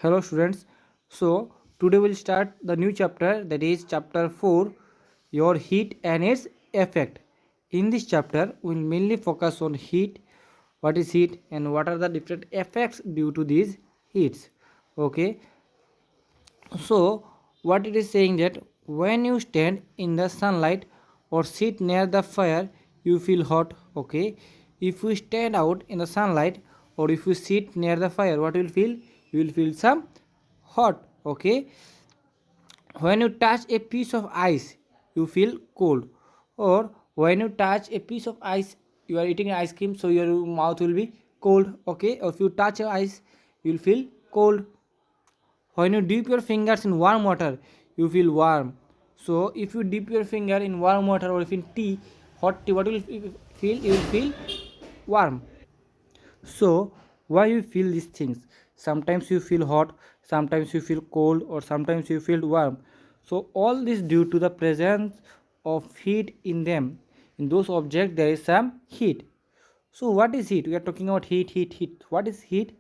Hello students. So today we'll start the new chapter, that is chapter 4, your heat and its effect. In this chapter we'll mainly focus on heat, what is heat and what are the different effects due to these heats. Okay. So what it is saying that when you stand in the sunlight or sit near the fire, you feel hot. Okay. If you stand out in the sunlight or if you sit near the fire, what you will feel? You will feel some hot. Okay. When you touch a piece of ice, you feel cold. Or when you touch a piece of ice, you are eating ice cream, so your mouth will be cold. Okay. Or if you touch ice, you will feel cold. When you dip your fingers in warm water, you feel warm. So if you dip your finger in warm water or if in tea, hot tea, what will you feel? You will feel warm. So why you feel these things? Sometimes you feel hot, sometimes you feel cold, or sometimes you feel warm. So all this due to the presence of heat in them. In those objects there is some heat. So what is heat? We are talking about heat. What is heat?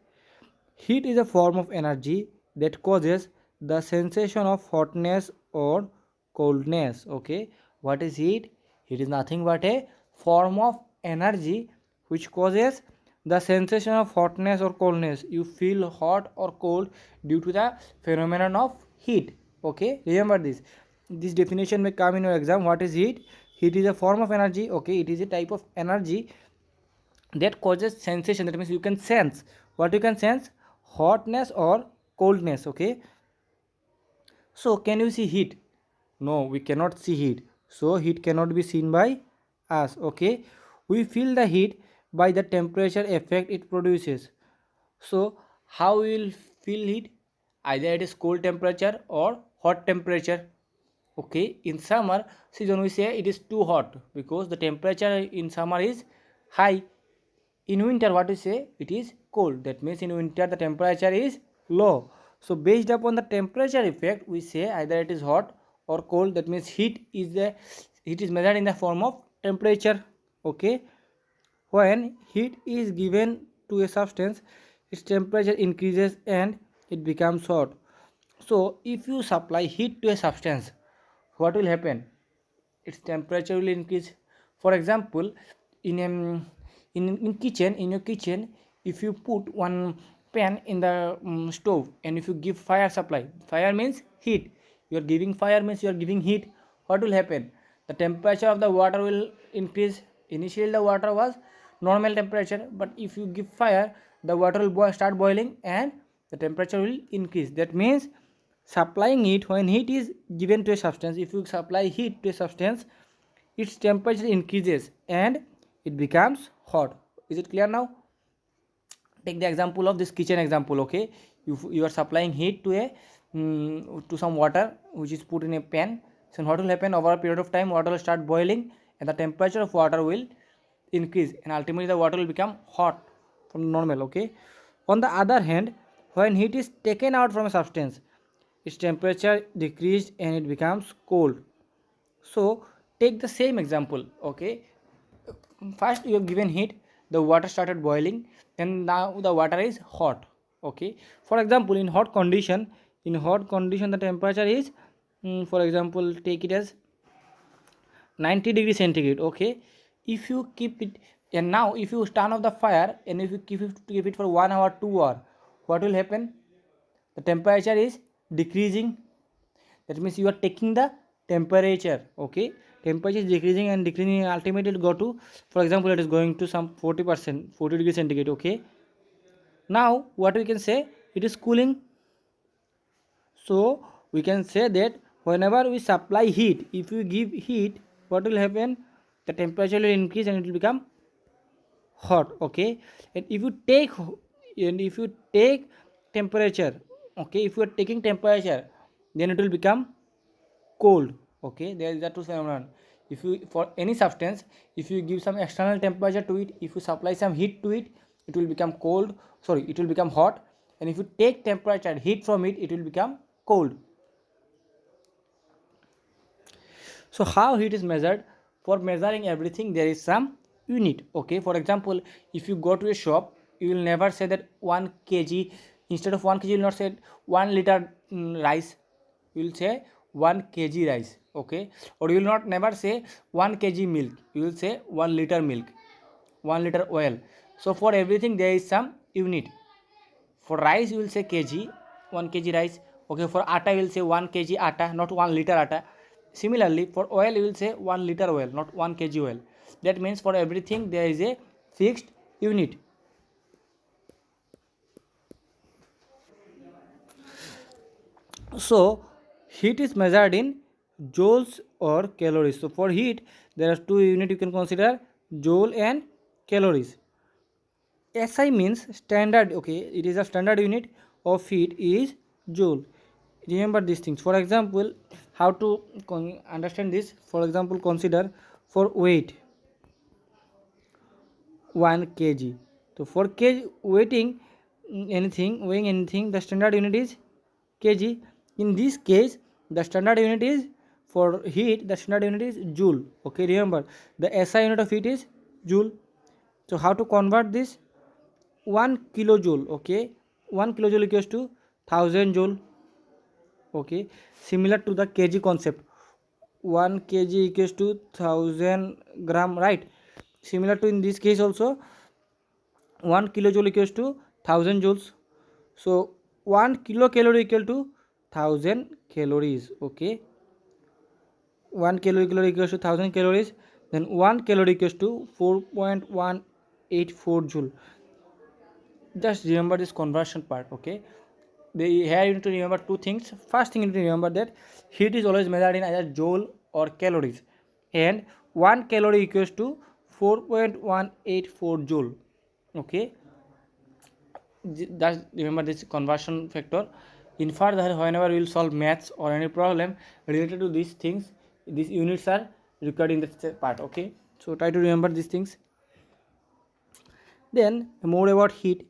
Heat is a form of energy that causes the sensation of hotness or coldness. Okay, what is heat? Heat is nothing but a form of energy which causes the sensation of hotness or coldness. You feel hot or cold due to the phenomenon of heat. Okay, remember this. This definition may come in your exam. What is heat? Heat is a form of energy. Okay, it is a type of energy that causes sensation. That means you can sense. What you can sense? Hotness or coldness. Okay, so can you see heat? No, we cannot see heat, so heat cannot be seen by us. Okay, we feel the heat by the temperature effect it produces. So how we will feel heat? Either it is cold temperature or hot temperature. Okay, in summer season we say it is too hot because the temperature in summer is high. In winter what we say? It is cold. That means in winter the temperature is low. So based upon the temperature effect we say either it is hot or cold. That means heat is measured in the form of temperature. Okay, when heat is given to a substance, its temperature increases and it becomes hot. So if you supply heat to a substance, what will happen? Its temperature will increase. For example, in in kitchen, in your kitchen, if you put one pan in the stove and if you give fire supply, fire means heat, you are giving fire means you are giving heat. What will happen? The temperature of the water will increase. Initially the water was normal temperature, but if you give fire, the water will start boiling and the temperature will increase. That means supplying heat, when heat is given to a substance, if you supply heat to a substance, its temperature increases and it becomes hot. Is it clear now? Take the example of this kitchen example. Okay, you are supplying heat to a to some water which is put in a pan. So what will happen? Over a period of time water will start boiling and the temperature of water will increase and ultimately the water will become hot from normal. Okay, on the other hand, when heat is taken out from a substance, its temperature decreased and it becomes cold. So take the same example. Okay, first you have given heat, the water started boiling and now the water is hot. Okay, for example, in hot condition the temperature is for example take it as 90 degree centigrade. Okay, if you keep it, and now if you turn off the fire and if you keep it for 1 hour 2 hour, what will happen? The temperature is decreasing. That means you are taking the temperature. Okay, temperature is decreasing and decreasing, ultimately it go to, for example, it is going to some 40%, 40 degree centigrade. Okay, now what we can say? It is cooling. So we can say that whenever we supply heat, if we give heat, what will happen? The temperature will increase and it will become hot. Okay, and if you take temperature, okay, if you are taking temperature, then it will become cold. Okay, there is a two phenomenon. If you, for any substance, if you give some external temperature to it, if you supply some heat to it, it will become cold, sorry, it will become hot. And if you take temperature heat from it, it will become cold. So how heat is measured? For measuring everything there is some unit. Okay, for example, if you go to a shop, you will never say that 1 kg Instead of 1 kg, you will not say 1 liter rice. You will say 1 kg rice. Okay, or you will not never say 1 kg milk. You will say 1 liter milk, 1 liter oil. So for everything there is some unit. For rice you will say kg, 1 kg rice. Okay, for atta you will say 1 kg atta, not 1 liter atta. Similarly for oil you will say 1 liter oil, not 1 kg oil. That means for everything there is a fixed unit. So heat is measured in joules or calories. So for heat there are two units you can consider, joule and calories. SI means standard. Okay, it is a standard unit of heat is joule. Remember these things. For example, how to understand this? For example, consider for weight 1 kg. So for kg weighing anything, the standard unit is kg. In this case, the standard unit is for heat. The standard unit is joule. Okay, remember the SI unit of heat is joule. So how to convert this? 1 kilojoule. Okay, 1 kilojoule equals to 1000 joule. Okay, similar to the kg concept, 1 kg equals to 1000 gram, right? Similar to in this case also, 1 kilojoule equals to 1000 joules. So 1 kilocalorie equal to 1000 calories. Okay, 1 kilocalorie equals to 1000 calories, then 1 calorie equals to 4.184 joule. Just remember this conversion part. Okay, here you need to remember two things. First thing you need to remember that heat is always measured in either joule or calories, and 1 calorie equals to 4.184 joule. Okay, just remember this conversion factor. In further, whenever we will solve maths or any problem related to these things, these units are required in this part. Okay, so try to remember these things. Then more about heat.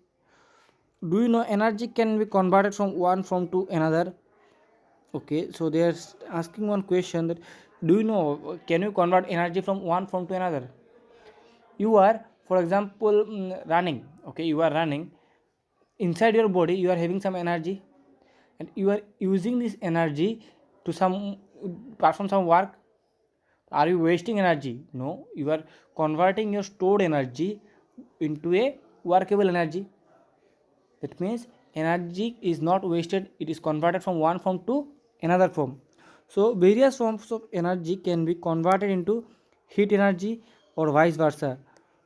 Do you know energy can be converted from one form to another? Okay, so they are asking one question that, do you know, can you convert energy from one form to another? You are, for example, running. Okay, you are running. Inside your body you are having some energy, and you are using this energy to some perform some work. Are you wasting energy? No, you are converting your stored energy into a workable energy. That means energy is not wasted, it is converted from one form to another form. So various forms of energy can be converted into heat energy or vice versa.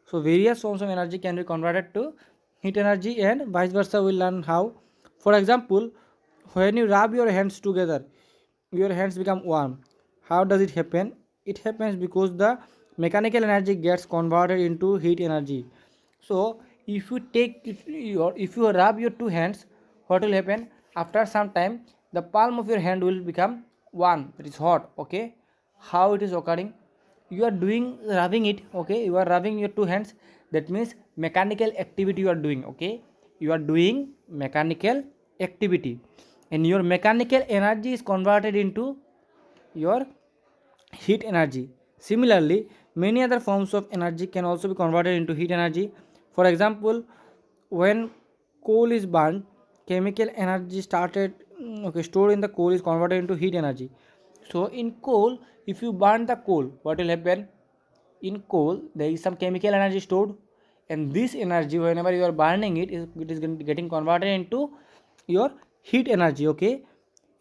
So various forms of energy can be converted to heat energy and vice versa. We'll learn how. For example, when you rub your hands together, your hands become warm. How does it happen? It happens because the mechanical energy gets converted into heat energy. So if you if you rub your two hands, what will happen? After some time the palm of your hand will become warm, that is hot. Okay, how it is occurring? You are doing rubbing it. Okay, you are rubbing your two hands, that means mechanical activity you are doing. Okay, you are doing mechanical activity, and your mechanical energy is converted into your heat energy. Similarly, many other forms of energy can also be converted into heat energy. For example, when coal is burned, chemical energy stored in the coal is converted into heat energy. So in coal, if you burn the coal, what will happen? In coal there is some chemical energy stored, and this energy whenever you are burning it is getting converted into your heat energy. Okay,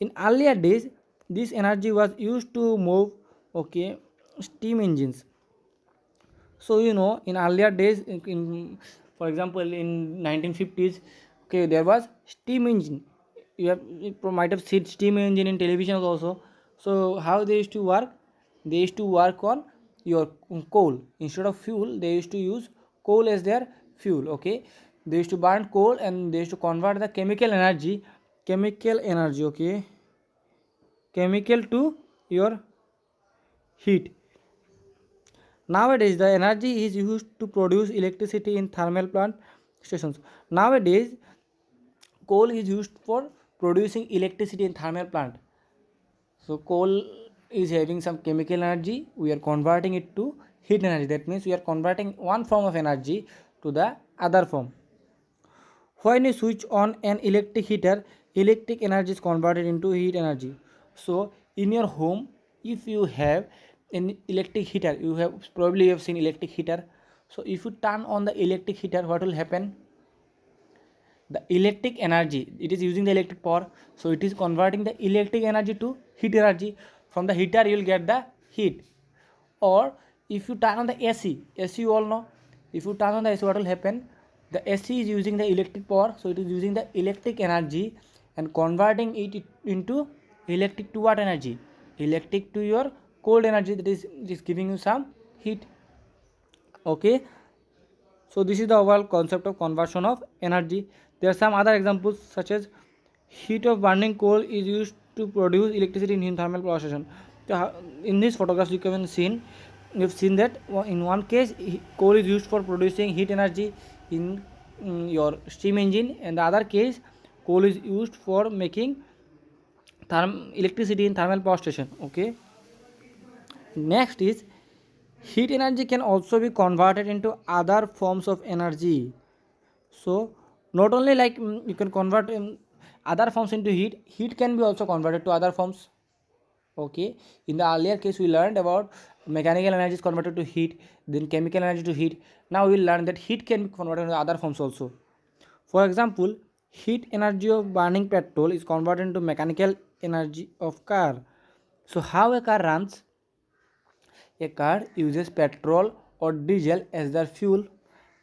in earlier days this energy was used to move, okay, steam engines. So in earlier days, for example in 1950s, okay, there was steam engine. You might have seen steam engine in television also. So how they used to work? They used to work on your coal. Instead of fuel they used to use coal as their fuel. Okay, they used to burn coal and they used to convert the chemical energy, okay, chemical to your heat. Nowadays, the energy is used to produce electricity in thermal plant stations. Nowadays, coal is used for producing electricity in thermal plant. So, coal is having some chemical energy. We are converting it to heat energy. That means we are converting one form of energy to the other form. When you switch on an electric heater, electric energy is converted into heat energy. So in your home, if you have an electric heater, you have seen electric heater. So if you turn on the electric heater, what will happen? The electric energy, it is using the electric power, so it is converting the electric energy to heat energy. From the heater you will get the heat. Or if you turn on the AC you all know, if you turn on the AC, what will happen? The AC is using the electric power, so it is using the electric energy and converting it into electric to what energy? Electric to your cold energy, that is giving you some heat. Okay, so this is the overall concept of conversion of energy. There are some other examples such as heat of burning coal is used to produce electricity in thermal power station. In this photographs you've seen that in one case coal is used for producing heat energy in your steam engine, and the other case coal is used for making electricity in thermal power station. Okay, next is heat energy can also be converted into other forms of energy. So not only like you can convert other forms into heat can be also converted to other forms. Okay, in the earlier case we learned about mechanical energy is converted to heat, then chemical energy to heat. Now we will learn that heat can be converted into other forms also. For example, heat energy of burning petrol is converted into mechanical energy of car. So how a car runs? A car uses petrol or diesel as their fuel,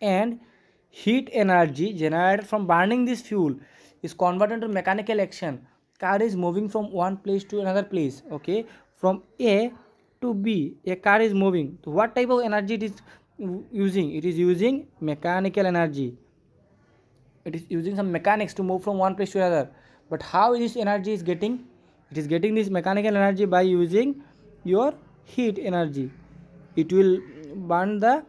and heat energy generated from burning this fuel is converted to mechanical action. Car is moving from one place to another place. Okay, from A to B, a car is moving. So what type of energy it is using? It is using mechanical energy. It is using some mechanics to move from one place to another. But how this energy is getting? It is getting this mechanical energy by using your heat energy. It will burn the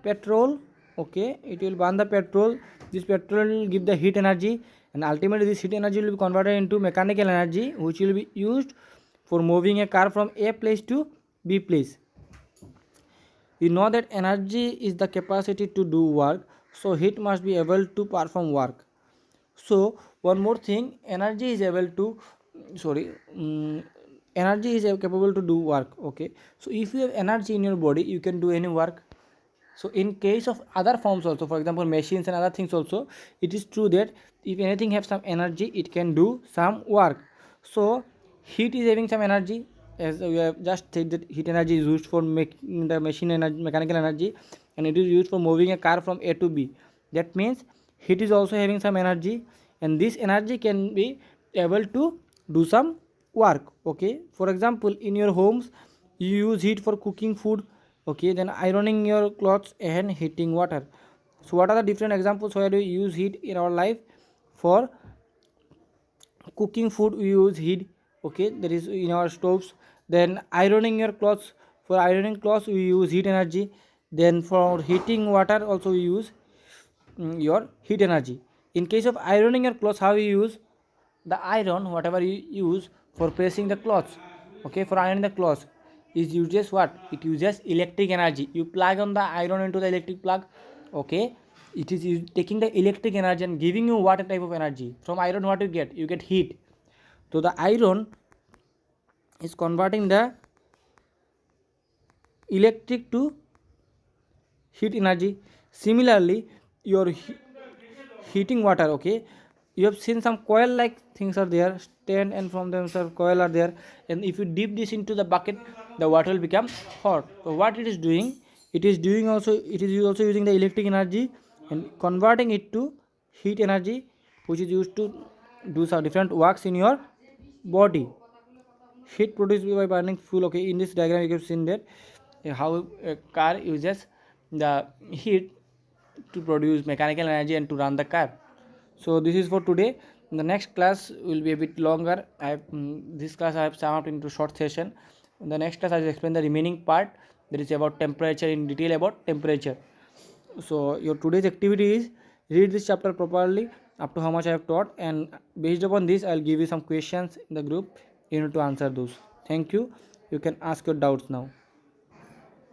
petrol. Okay, it will burn the petrol. This petrol will give the heat energy, and ultimately this heat energy will be converted into mechanical energy, which will be used for moving a car from A place to B place. You know that energy is the capacity to do work, so heat must be able to perform work. So one more thing, energy is able to sorry energy is capable to do work. Okay, so if you have energy in your body, you can do any work. So in case of other forms also, for example machines and other things also, it is true that if anything have some energy, it can do some work. So heat is having some energy, as we have just said that heat energy is used for making the machine energy, mechanical energy, and it is used for moving a car from A to B. That means heat is also having some energy, and this energy can be able to do some work. Okay, for example in your homes you use heat for cooking food. Okay, then ironing your clothes and heating water. So what are the different examples where we use heat in our life? For cooking food we use heat. Okay, that is in our stoves. Then ironing your clothes, for ironing clothes we use heat energy. Then for heating water also we use your heat energy. In case of ironing your clothes, how you use the iron, whatever you use for pressing the clothes. Okay, for ironing the clothes is uses what? It uses electric energy. You plug on the iron into the electric plug. Okay, it is taking the electric energy and giving you what type of energy from iron. What you get? You get heat. So the iron is converting the electric to heat energy. Similarly, your heating water. Okay, you have seen some coil like things are there, stand, and from them some coil are there, and if you dip this into the bucket, the water will become hot. So what it is doing, it is also using the electric energy and converting it to heat energy, which is used to do some different works in your body. Heat produced by burning fuel. Okay, in this diagram you have seen that how a car uses the heat to produce mechanical energy and to run the car. So this is for today. The next class will be a bit longer. This class I have summed up into short session. In the next class I will explain the remaining part, that is about temperature, in detail about temperature. So your today's activity is read this chapter properly up to how much I have taught, and based upon this I will give you some questions in the group. You need to answer those. Thank you. You can ask your doubts now.